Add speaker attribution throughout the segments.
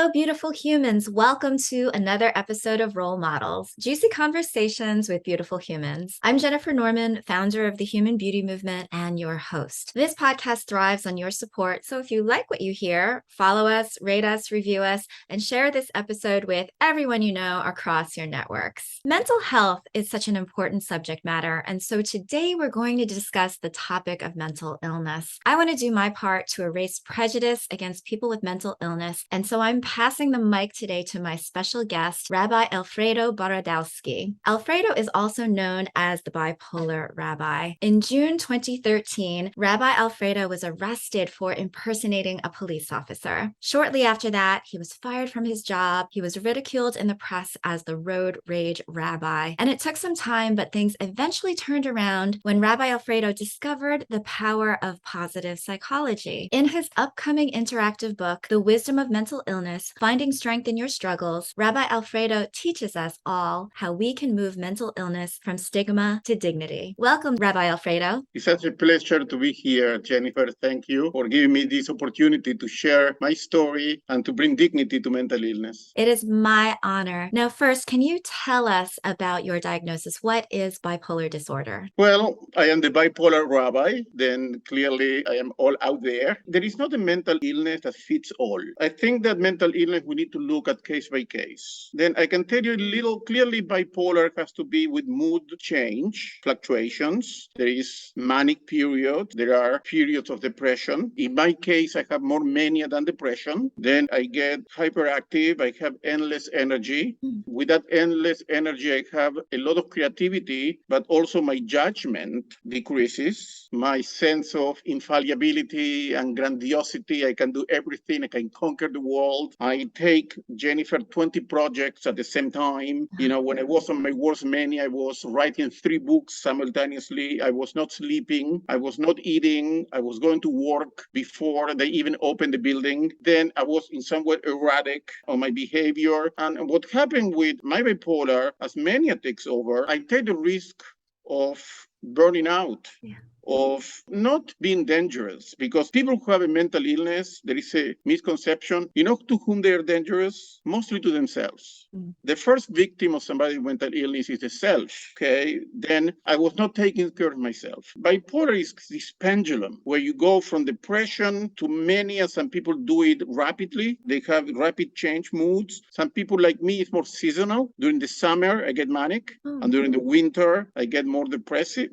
Speaker 1: Hello, beautiful humans. Welcome to another episode of Role Models, Juicy Conversations with Beautiful Humans. I'm Jennifer Norman, founder of the Human Beauty Movement and your host. This podcast thrives on your support, so if you like what you hear, follow us, rate us, review us, and share this episode with everyone you know across your networks. Mental health is such an important subject matter, and so today we're going to discuss the topic of mental illness. I want to do my part to erase prejudice against people with mental illness, and so I'm passing the mic today to my special guest, Rabbi Alfredo Borowdowski. Alfredo is also known as the Bipolar Rabbi. In June 2013, Rabbi Alfredo was arrested for impersonating a police officer. Shortly after that, he was fired from his job. He was ridiculed in the press as the Road Rage Rabbi. And it took some time, but things eventually turned around when Rabbi Alfredo discovered the power of positive psychology. In his upcoming interactive book, The Wisdom of Mental Illness, Finding Strength in Your Struggles, Rabbi Alfredo teaches us all how we can move mental illness from stigma to dignity. Welcome, Rabbi Alfredo.
Speaker 2: It's such a pleasure to be here, Jennifer. Thank you for giving me this opportunity to share my story and to bring dignity to mental illness.
Speaker 1: It is my honor. Now, first, can you tell us about your diagnosis? What is bipolar disorder?
Speaker 2: Well, I am the bipolar rabbi. Then clearly I am all out there. There is not a mental illness that fits all. I think that mental illness, we need to look at case by case. Then I can tell you a little clearly bipolar has to be with mood change, fluctuations. There is manic period. There are periods of depression. In my case, I have more mania than depression. Then I get hyperactive. I have endless energy. With that endless energy, I have a lot of creativity, but also my judgment decreases. My sense of infallibility and grandiosity, I can do everything. I can conquer the world. I take, Jennifer, 20 projects at the same time. You know, when I was on my worst mania, I was writing 3 books simultaneously. I was not sleeping. I was not eating. I was going to work before they even opened the building. Then I was in some way erratic on my behavior. And what happened with my bipolar, as mania takes over, I take the risk of burning out. Yeah. Of not being dangerous, because people who have a mental illness, there is a misconception, you know to whom they are dangerous? Mostly to themselves. The first victim of somebody with mental illness is the self, okay? Then I was not taking care of myself. Bipolar is this pendulum where you go from depression to mania. Some people do it rapidly. They have rapid change moods. Some people like me, it's more seasonal. During the summer, I get manic. And during the winter, I get more depressed.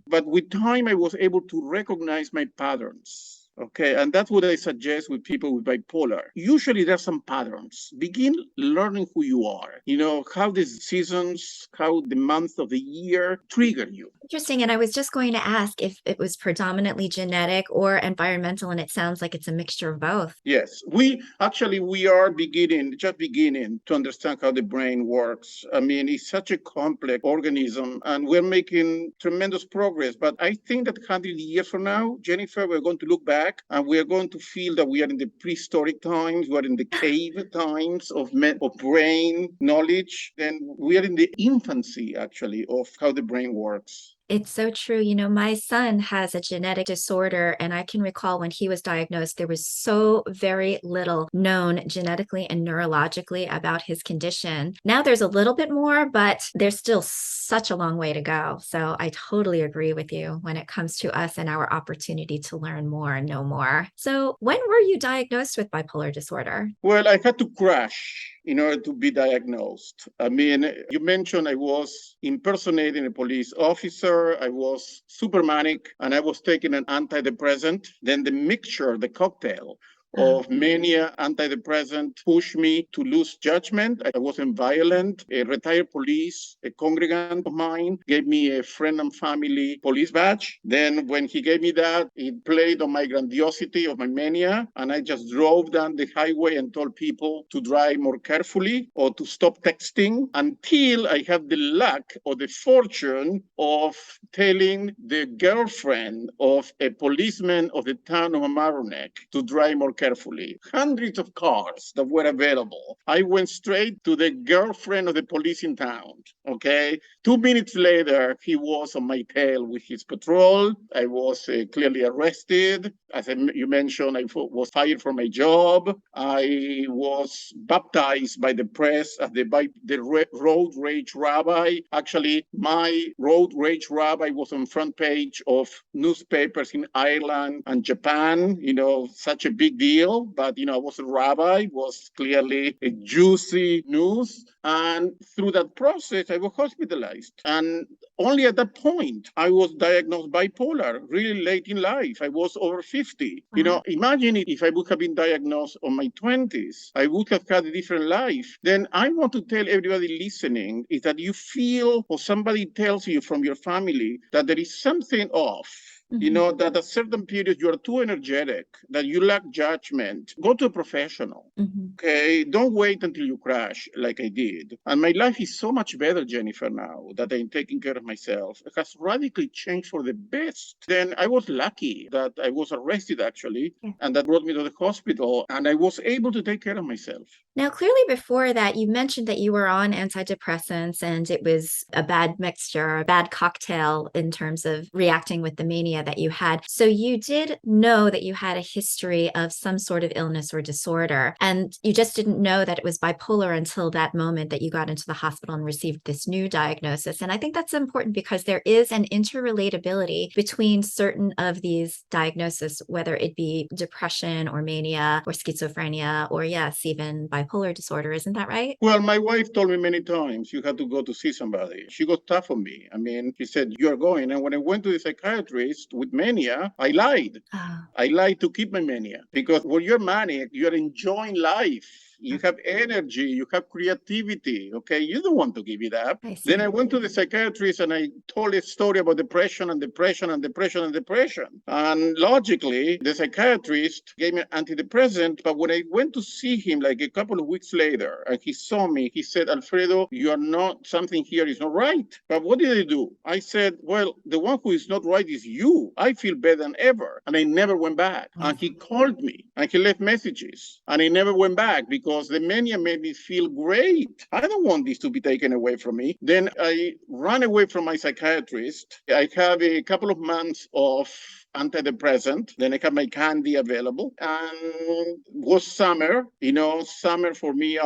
Speaker 2: But with time, I was able to recognize my patterns. Okay, and that's what I suggest with people with bipolar. Usually there are some patterns. Begin learning who you are. You know, how the seasons, how the months of the year trigger you.
Speaker 1: Interesting. And I was just going to ask if it was predominantly genetic or environmental, and it sounds like it's a mixture of both.
Speaker 2: Yes, we are beginning to understand how the brain works. I mean, it's such a complex organism, and we're making tremendous progress. But I think that 100 years from now, Jennifer, we're going to look back and we are going to feel that we are in the prehistoric times, we are in the cave times of brain knowledge, and we are in the infancy, actually, of how the brain works.
Speaker 1: It's so true. You know, my son has a genetic disorder, and I can recall when he was diagnosed, there was so very little known genetically and neurologically about his condition. Now there's a little bit more, but there's still such a long way to go. So I totally agree with you when it comes to us and our opportunity to learn more and know more. So when were you diagnosed with bipolar disorder?
Speaker 2: Well, I had to crash in order to be diagnosed. I mean, you mentioned I was impersonating a police officer, I was super manic, and I was taking an antidepressant. Then the mixture, the cocktail of mania, antidepressant, pushed me to lose judgment. I wasn't violent. A retired police, a congregant of mine, gave me a friend and family police badge. Then when he gave me that, it played on my grandiosity of my mania, and I just drove down the highway and told people to drive more carefully or to stop texting, until I had the luck or the fortune of telling the girlfriend of a policeman of the town of Mamaroneck to drive more carefully. carefully. Hundreds of cars that were available. I went straight to the girlfriend of the police in town, okay? 2 minutes later, he was on my tail with his patrol. I was clearly arrested. As you mentioned, I was fired from my job. I was baptized by the press as the Road Rage Rabbi. Actually, my Road Rage Rabbi was on front page of newspapers in Ireland and Japan. Such a big deal. But, I was a rabbi. It was clearly a juicy news. And through that process, I was hospitalized. And only at that point, I was diagnosed bipolar, really late in life. I was over 50. Imagine if I would have been diagnosed on my 20s, I would have had a different life. Then I want to tell everybody listening is that you feel or somebody tells you from your family that there is something off. That at certain periods you are too energetic, that you lack judgment. Go to a professional. Okay, don't wait until you crash like I did. And my life is so much better, Jennifer, now that I'm taking care of myself. It has radically changed for the best. Then I was lucky that I was arrested, actually, and that brought me to the hospital, and I was able to take care of myself.
Speaker 1: Now, clearly before that, you mentioned that you were on antidepressants and it was a bad mixture, a bad cocktail in terms of reacting with the mania that you had. So you did know that you had a history of some sort of illness or disorder, and you just didn't know that it was bipolar until that moment that you got into the hospital and received this new diagnosis. And I think that's important because there is an interrelatability between certain of these diagnoses, whether it be depression or mania or schizophrenia or, yes, even bipolar disorder. Isn't that right?
Speaker 2: Well, my wife told me many times you had to go to see somebody. She got tough on me. I mean, she said, you're going. And when I went to the psychiatrist with mania, I lied. I lied to keep my mania. Because when you're manic, you're enjoying life. You have energy, you have creativity, okay? You don't want to give it up. Then I went to the psychiatrist and I told a story about depression and depression and depression and depression. And logically, the psychiatrist gave me an antidepressant, but when I went to see him like a couple of weeks later and he saw me, he said, Alfredo, something here is not right. But what did I do? I said, well, the one who is not right is you. I feel better than ever. And I never went back. And he called me and he left messages and I never went back because the mania made me feel great. I don't want this to be taken away from me. Then I ran away from my psychiatrist. I have a couple of months of antidepressant. Then I have my candy available. And it was summer. Summer for me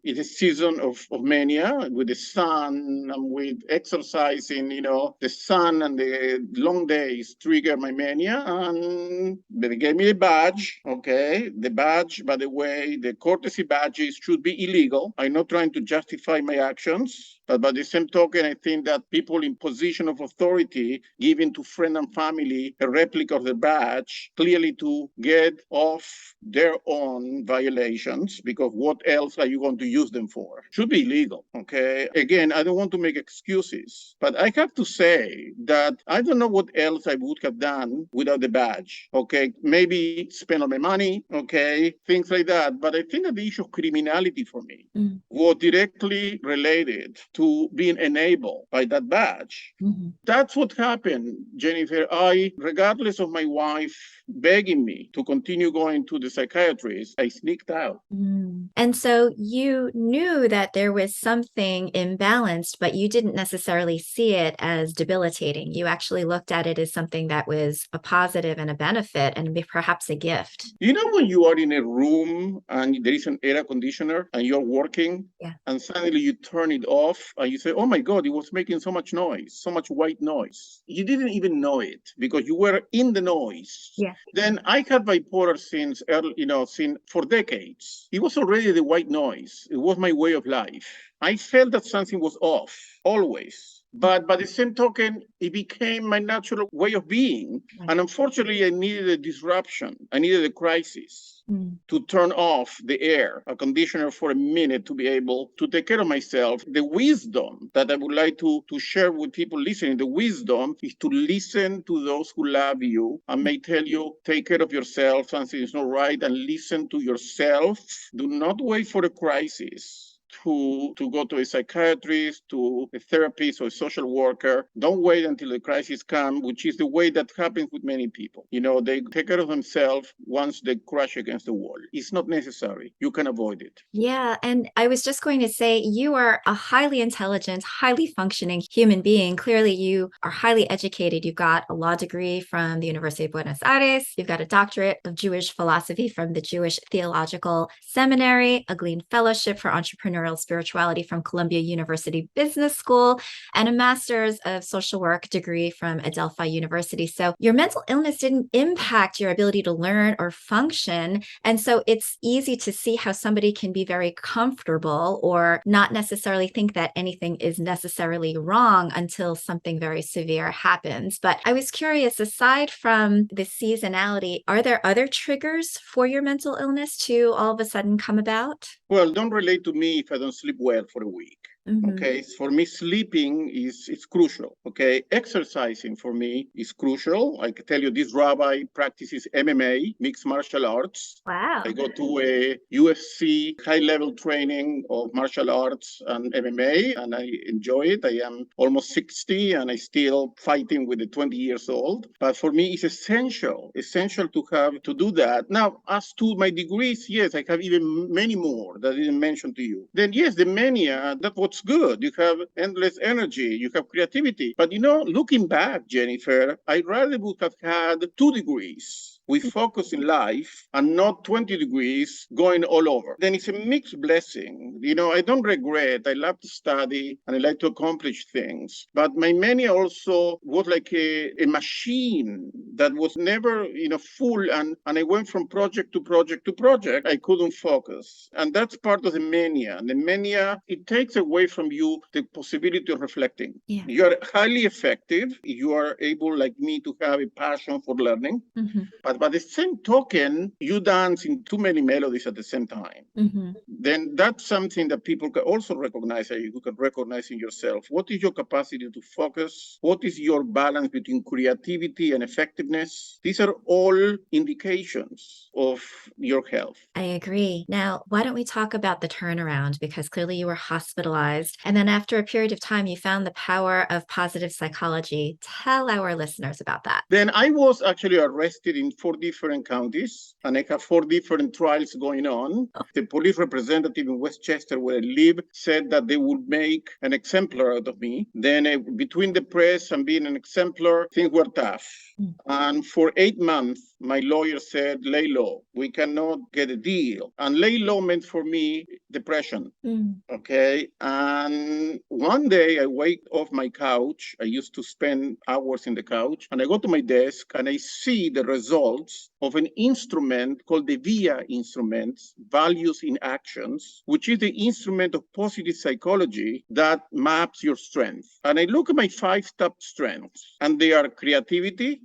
Speaker 2: is a season of mania with the sun and with exercising. The sun and the long days trigger my mania. And they gave me a badge. Okay. The badge, by the way, the courtesy badges should be illegal. I'm not trying to justify my actions. But by the same token, I think that people in position of authority giving to friend and family a replica of the badge clearly to get off their own violations, because what else are you going to use them for? Should be illegal, okay? Again, I don't want to make excuses, but I have to say that I don't know what else I would have done without the badge, okay? Maybe spend all my money, okay? Things like that. But I think that the issue of criminality for me was directly related to being enabled by that badge. That's what happened, Jennifer. Regardless of my wife begging me to continue going to the psychiatrist, I sneaked out.
Speaker 1: And so you knew that there was something imbalanced, but you didn't necessarily see it as debilitating. You actually looked at it as something that was a positive and a benefit and perhaps a gift.
Speaker 2: When you are in a room and there is an air conditioner and you're working and suddenly you turn it off and you say, oh my God, it was making so much noise, so much white noise. You didn't even know it because you were in the noise. Then I had bipolar since for decades. It was already the white noise. It was my way of life. I felt that something was off, always. But by the same token, it became my natural way of being. And unfortunately, I needed a disruption. I needed a crisis to turn off the air conditioner for a minute to be able to take care of myself. The wisdom that I would like to share with people listening, the wisdom is to listen to those who love you and may tell you, take care of yourself, something is not right, and listen to yourself. Do not wait for a crisis to go to a psychiatrist, to a therapist or a social worker. Don't wait until the crisis comes, which is the way that happens with many people. They take care of themselves once they crash against the wall. It's not necessary. You can avoid it.
Speaker 1: Yeah. And I was just going to say, you are a highly intelligent, highly functioning human being. Clearly, you are highly educated. You've got a law degree from the University of Buenos Aires. You've got a doctorate of Jewish philosophy from the Jewish Theological Seminary, a Glean Fellowship for Entrepreneurial Spirituality from Columbia University Business School, and a master's of social work degree from Adelphi University. So your mental illness didn't impact your ability to learn or function. And so it's easy to see how somebody can be very comfortable or not necessarily think that anything is necessarily wrong until something very severe happens. But I was curious, aside from the seasonality, are there other triggers for your mental illness to all of a sudden come about?
Speaker 2: Well, don't relate to me if I don't sleep well for a week. Okay, for me, sleeping is crucial. Okay, exercising for me is crucial. I can tell you, this rabbi practices MMA, mixed martial arts.
Speaker 1: Wow.
Speaker 2: I go to a UFC high-level training of martial arts and MMA, and I enjoy it. I am almost 60, and I still fighting with the 20 years old. But for me, it's essential to have to do that. Now, as to my degrees, yes, I have even many more that I didn't mention to you. Then, yes, the mania, that's what's good. You have endless energy, you have creativity. But looking back, Jennifer, I rather would have had 2 degrees. We focus in life and not 20 degrees going all over. Then it's a mixed blessing. I don't regret. I love to study and I like to accomplish things. But my mania also was like a machine that was never, full. And I went from project to project to project. I couldn't focus. And that's part of the mania. And the mania, it takes away from you the possibility of reflecting.
Speaker 1: Yeah.
Speaker 2: You are highly effective. You are able, like me, to have a passion for learning. But by the same token, you dance in too many melodies at the same time. Then that's something that people can also recognize, you can recognize in yourself. What is your capacity to focus? What is your balance between creativity and effectiveness? These are all indications of your health.
Speaker 1: I agree. Now, why don't we talk about the turnaround? Because clearly you were hospitalized. And then after a period of time, you found the power of positive psychology. Tell our listeners about that.
Speaker 2: Then I was actually arrested in 4 different counties, and I have 4 different trials going on. The police representative in Westchester, where I live, said that they would make an exemplar out of me. Then between the press and being an exemplar, things were tough. And for 8 months, my lawyer said, lay low. We cannot get a deal. And lay low meant for me depression. Okay. And one day I wake off my couch. I used to spend hours in the couch. And I go to my desk and I see the results of an instrument called the VIA instrument, Values in Actions, which is the instrument of positive psychology that maps your strengths. And I look at my 5 top strengths, and they are creativity,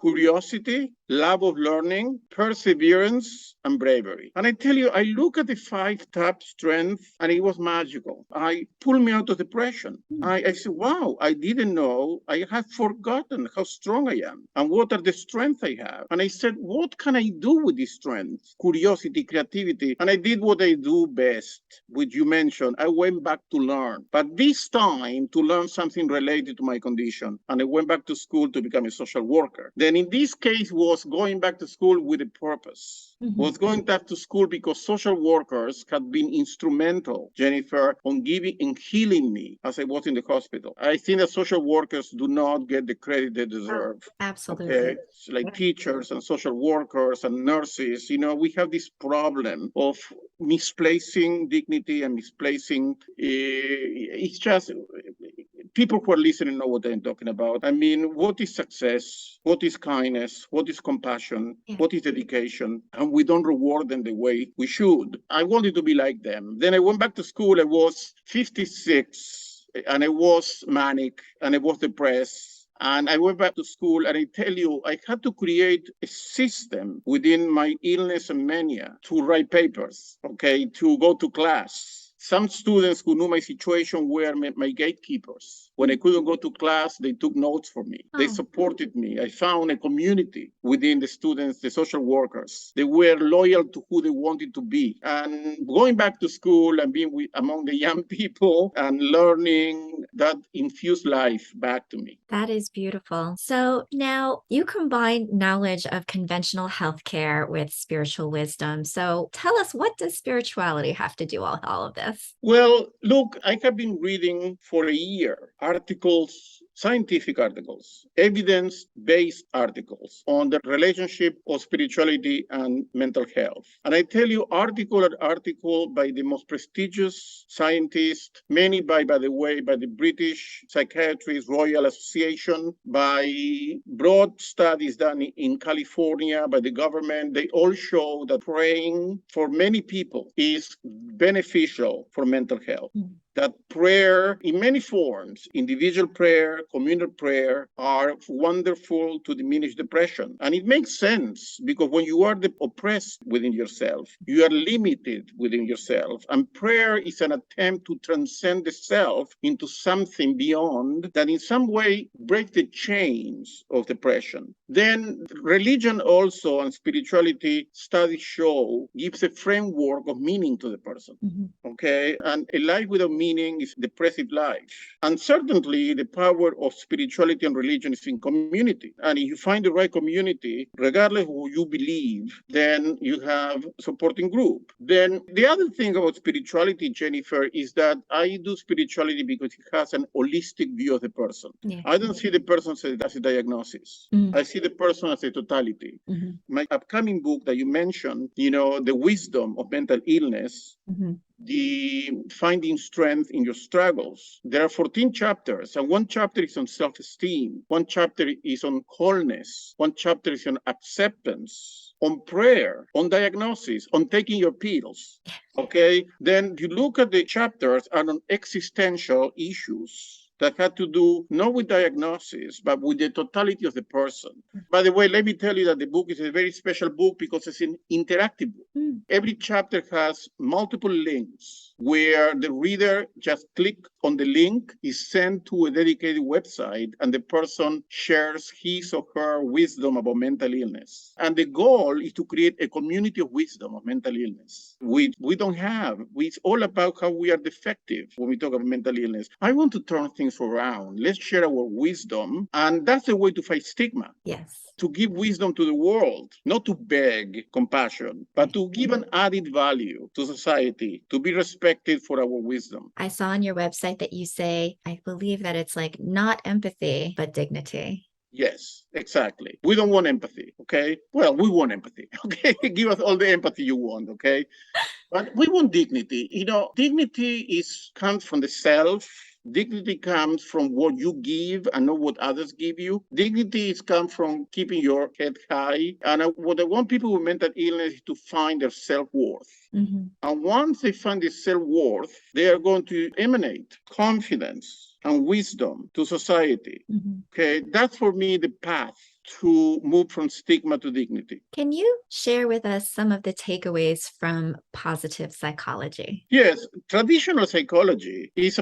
Speaker 2: curiosity, love of learning, perseverance, and bravery. And I tell you, I look at the 5 top strengths, and it was magical. I pulled me out of depression. I said, wow, I didn't know. I had forgotten how strong I am and what are the strengths I have. And I said, what can I do with these strengths? Curiosity, creativity. And I did what I do best, which you mentioned. I went back to learn, but this time to learn something related to my condition. And I went back to school to become a social worker. Then in this case was going back to school with a purpose. Was going back to school because social workers had been instrumental, Jennifer, on giving and healing me as I was in the hospital. I think that social workers do not get the credit they deserve.
Speaker 1: Absolutely.
Speaker 2: Okay? So like teachers and social workers and nurses, we have this problem of misplacing dignity and misplacing, it's just, people who are listening know what I'm talking about. I mean, what is success? What is kindness? What is compassion? What is dedication? And we don't reward them the way we should. I wanted to be like them. Then I went back to school. I was 56 and I was manic and I was depressed. And I went back to school, and I tell you, I had to create a system within my illness and mania to write papers, to go to class. Some students who knew my situation were my gatekeepers. When I couldn't go to class, they took notes for me. They supported me. I found a community within the students, the social workers. They were loyal to who they wanted to be. And going back to school and being among the young people and learning, that infused life back to me.
Speaker 1: That is beautiful. So now you combine knowledge of conventional healthcare with spiritual wisdom. So tell us, what does spirituality have to do with all of this?
Speaker 2: Well, look, I have been reading for a year articles, scientific articles, evidence-based articles on the relationship of spirituality and mental health. And I tell you, article at article by the most prestigious scientists, many by the way, by the British Psychiatrists Royal Association, by broad studies done in California by the government, they all show that praying for many people is beneficial for mental health. Mm-hmm. That prayer in many forms, individual prayer, communal prayer, are wonderful to diminish depression. And it makes sense because when you are oppressed within yourself, you are limited within yourself. And prayer is an attempt to transcend the self into something beyond that in some way breaks the chains of depression. Then religion also and spirituality studies show gives a framework of meaning to the person. Mm-hmm. Okay? And a life without meaning is depressive life. And certainly the power of spirituality and religion is in community. And if you find the right community, regardless of who you believe, then you have a supporting group. Then the other thing about spirituality, Jennifer, is that I do spirituality because it has an holistic view of the person. Yeah. I don't see the person as a diagnosis. Mm-hmm. I see the person as a totality. Mm-hmm. My upcoming book that you mentioned, the wisdom of mental illness, mm-hmm. the finding strength in your struggles. There are 14 chapters, and one chapter is on self-esteem. One chapter is on wholeness. One chapter is on acceptance, on prayer, on diagnosis, on taking your pills. Okay? Then you look at the chapters and on existential issues that had to do not with diagnosis, but with the totality of the person. By the way, let me tell you that the book is a very special book because it's an interactive book. Mm. Every chapter has multiple links where the reader just click on the link, is sent to a dedicated website, and the person shares his or her wisdom about mental illness. And the goal is to create a community of wisdom of mental illness, which we don't have. It's all about how we are defective when we talk about mental illness. I want to turn things around. Let's share our wisdom. And that's the way to fight stigma.
Speaker 1: Yes.
Speaker 2: To give wisdom to the world, not to beg compassion, but to give an added value to society, to be respected for our wisdom.
Speaker 1: I saw on your website that you say, I believe that it's like not empathy, but dignity.
Speaker 2: Yes, exactly. We don't want empathy, okay? Well, we want empathy, okay? Give us all the empathy you want, okay? But we want dignity. Dignity comes from the self. Dignity comes from what you give and not what others give you. Dignity comes from keeping your head high. And what I want people with mental illness is to find their self-worth. Mm-hmm. And once they find their self-worth, they are going to emanate confidence and wisdom to society. Mm-hmm. Okay, that's for me the path to move from stigma to dignity.
Speaker 1: Can you share with us some of the takeaways from positive psychology?
Speaker 2: Yes, traditional psychology is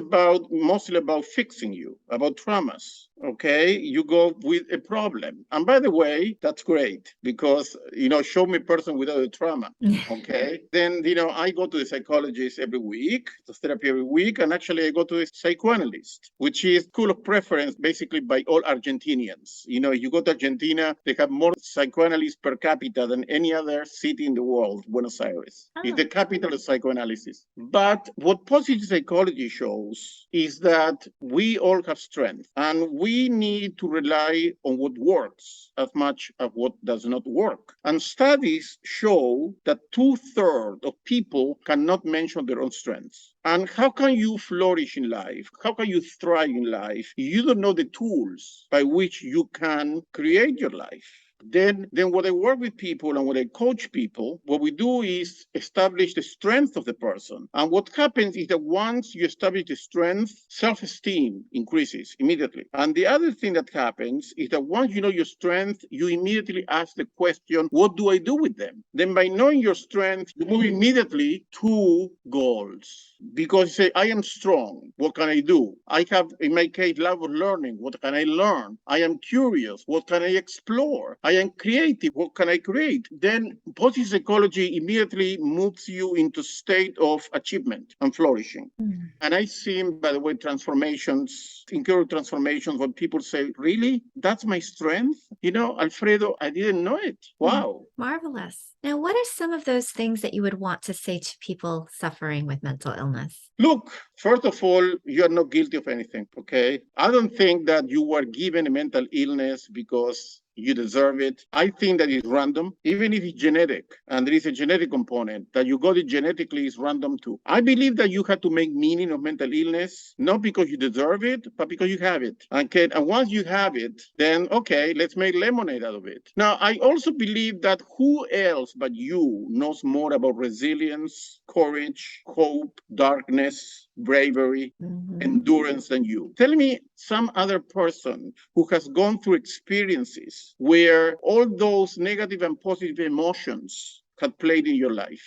Speaker 2: mostly about fixing you, about traumas. Okay, you go with a problem. And by the way, that's great because, show me a person without a trauma. Okay, then, I go to the psychologist every week, to therapy every week, and actually I go to a psychoanalyst, which is school of preference basically by all Argentinians. You go to Argentina, they have more psychoanalysts per capita than any other city in the world, Buenos Aires. Oh. It's the capital of psychoanalysis. But what positive psychology shows is that we all have strength, and we need to rely on what works as much as what does not work. And studies show that 2/3 of people cannot mention their own strengths. And how can you flourish in life? How can you thrive in life? You don't know the tools by which you can create your life. Then when I work with people and when I coach people, what we do is establish the strength of the person. And what happens is that once you establish the strength, self-esteem increases immediately. And the other thing that happens is that once you know your strength, you immediately ask the question, what do I do with them? Then by knowing your strength, you move immediately to goals. because you say, I am strong. What can I do? I have, in my case, love of learning. What can I learn? I am curious. What can I explore? I am creative. What can I create? Then positive psychology immediately moves you into state of achievement and flourishing.
Speaker 1: Mm.
Speaker 2: And I've seen, by the way, transformations, incredible transformations when people say, really? That's my strength? You know, Alfredo, I didn't know it. Wow.
Speaker 1: Marvelous. Now, what are some of those things that you would want to say to people suffering with mental illness?
Speaker 2: Look, first of all, you are not guilty of anything, okay? I don't think that you were given a mental illness because you deserve it. I think that it's random, even if it's genetic, and there is a genetic component that you got it genetically is random too. I believe that you have to make meaning of mental illness, not because you deserve it, but because you have it. Okay, and once you have it, then okay, let's make lemonade out of it. Now, I also believe that who else but you knows more about resilience, courage, hope, darkness, bravery, endurance than you. Tell me some other person who has gone through experiences where all those negative and positive emotions had played in your life.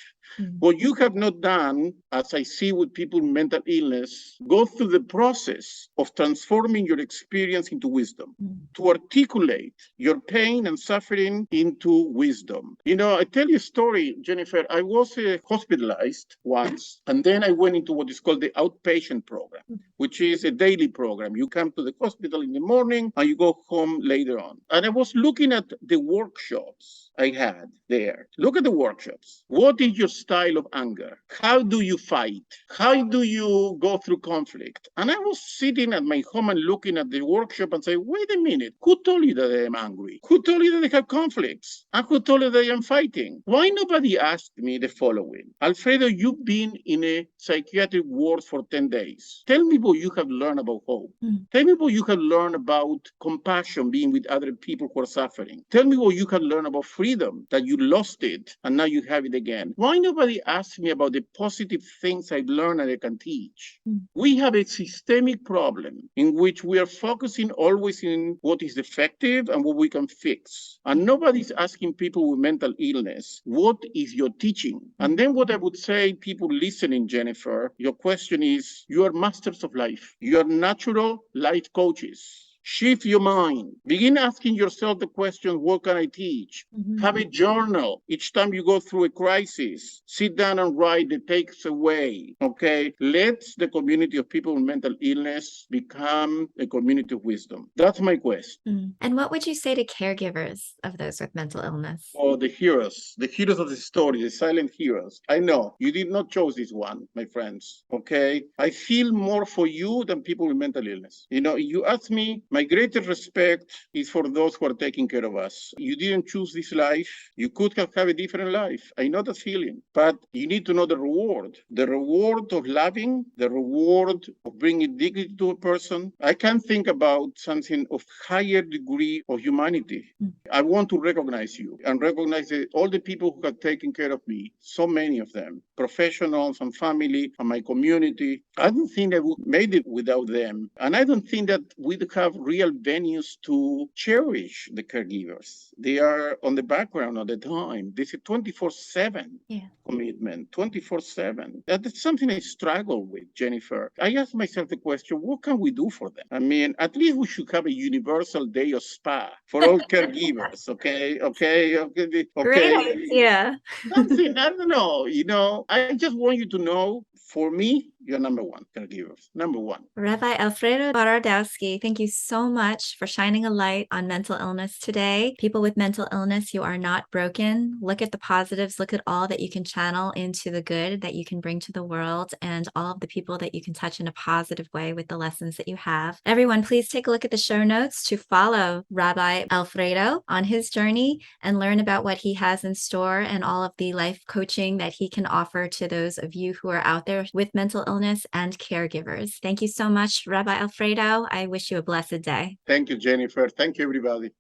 Speaker 2: What you have not done, as I see with people with mental illness, go through the process of transforming your experience into wisdom, to articulate your pain and suffering into wisdom. You know, I tell you a story, Jennifer. I was hospitalized once, and then I went into what is called the outpatient program, which is a daily program. You come to the hospital in the morning and you go home later on. And I was looking at the workshops I had there. Look at the workshops. What is your style of anger? How do you fight? How do you go through conflict? And I was sitting at my home and looking at the workshop and say, wait a minute, who told you that I am angry? Who told you that I have conflicts? And who told you that I am fighting? Why nobody asked me the following? Alfredo, you've been in a psychiatric ward for 10 days. Tell me what you have learned about hope. Tell me what you have learned about compassion, being with other people who are suffering. Tell me what you have learned about freedom, that you lost it and now you have it again. Why nobody asked me about the positive things I've learned and I can teach? We have a systemic problem in which we are focusing always in what is effective and what we can fix. And nobody's asking people with mental illness, what is your teaching? And then what I would say, people listening, Jennifer, your question is, you are masters of life. You are natural life coaches. Shift your mind. Begin asking yourself the question, what can I teach? Have a journal. Each time you go through a crisis, sit down and write the takes away, okay? Let the community of people with mental illness become a community of wisdom. That's my quest.
Speaker 1: And what would you say to caregivers of those with mental illness?
Speaker 2: Oh, the heroes of the story, the silent heroes. I know you did not choose this one, my friends, okay? I feel more for you than people with mental illness. You know, you ask me, my greatest respect is for those who are taking care of us. You didn't choose this life. You could have had a different life. I know that feeling, but you need to know the reward of loving, the reward of bringing dignity to a person. I can't think about something of higher degree of humanity. I want to recognize you and recognize all the people who have taken care of me, so many of them, professionals and family and my community. I don't think I would have made it without them. And I don't think that we'd have real venues to cherish the caregivers. They are on the background all the time. This is 24/7 commitment, 24/7. That's something I struggle with, Jennifer. I ask myself the question, what can we do for them? I mean, at least we should have a universal day of spa for all caregivers, okay?
Speaker 1: Great idea.
Speaker 2: Something, I don't know, you know, I just want you to know, for me, you're number one, caregivers, number one.
Speaker 1: Rabbi Alfredo Borowdowski, thank you so much for shining a light on mental illness today. People with mental illness, you are not broken. Look at the positives. Look at all that you can channel into the good that you can bring to the world and all of the people that you can touch in a positive way with the lessons that you have. Everyone, please take a look at the show notes to follow Rabbi Alfredo on his journey and learn about what he has in store and all of the life coaching that he can offer to those of you who are out there with mental illness and caregivers. Thank you so much, Rabbi Alfredo. I wish you a blessed day.
Speaker 2: Thank you, Jennifer. Thank you, everybody.